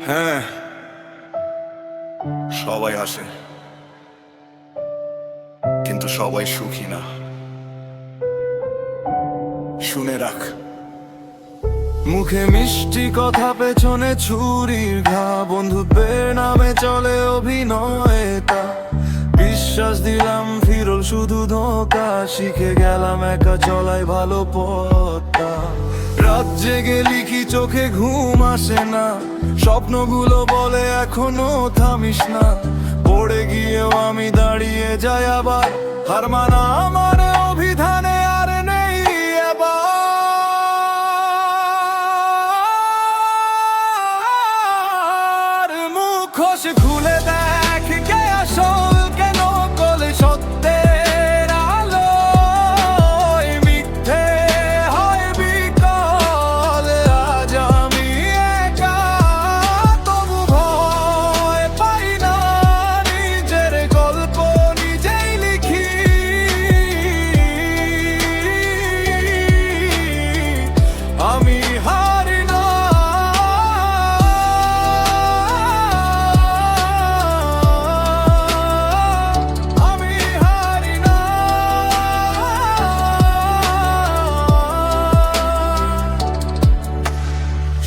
হ্যাঁ, সবাই আসে, কিন্তু সবাই সুখী না। শুনে রাখ, মুখে মিষ্টি কথা, পেছনে ছুরির ঘা, বন্ধুত্বের নামে চলে অভিনয় তা। বিশ্বাস দিলাম ফিরল শুধু ধোঁকা, শিখে গেলাম একা চলাই ভালো পথটা। রাত জেগে লিখি, চোখে ঘুম আসে না, স্বপ্নগুলো বলে এখনো থামিস না। পড়ে গিয়েও আমি দাঁড়িয়ে যাই আবার, হার মানা আমার অভিধানে আর নেই আবার। মুখ খুলে দেখ, কে আসল কে নকল, সত্যের আলো মিথ্যে হয় বিকল। আজ আমি একা, তবু ভয় পাই না, নিজের গল্প নিজেই লিখি। আমি হারি না, আমি হারি না।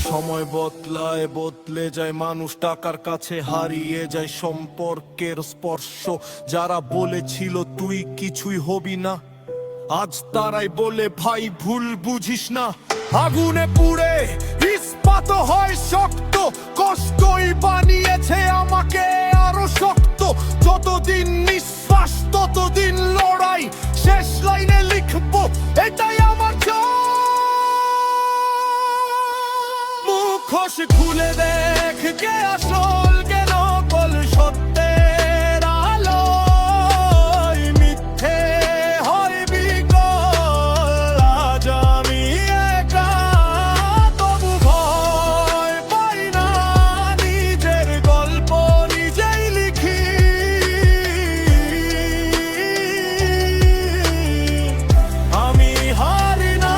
সময় বদলায়, বদলে যায় মানুষ, টাকার কাছে হারিয়ে যায় সম্পর্কের স্পর্শ। যারা বলেছিল তুই কিছুই হবি না, আজ তারাই বলে ভাই ভুল বুঝিস না। আগুনে পুড়ে ইস্পাত হয় শক্ত, কষ্টই বানিয়েছে আমাকে আরো শক্ত। যতদিন নিঃশ্বাস ততদিন লড়াই, শেষ লাইনে লিখবো এটাই আমার মুখ খুলে দেখ, কে আসল কে নকল, সত্যের আলো মিথ্যে হয় বিকল। আজ আমি একা, তবু ভয় পাই না, নিজের গল্প নিজেই লিখি। আমি হারি না,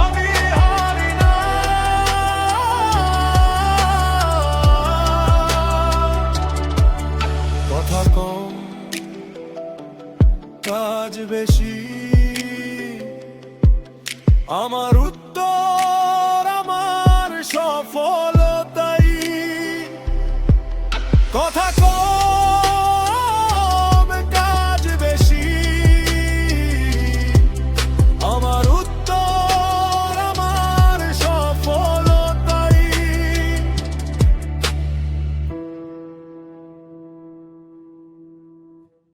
আমি হারি না। কথা কম, কাজ বেশি, আমার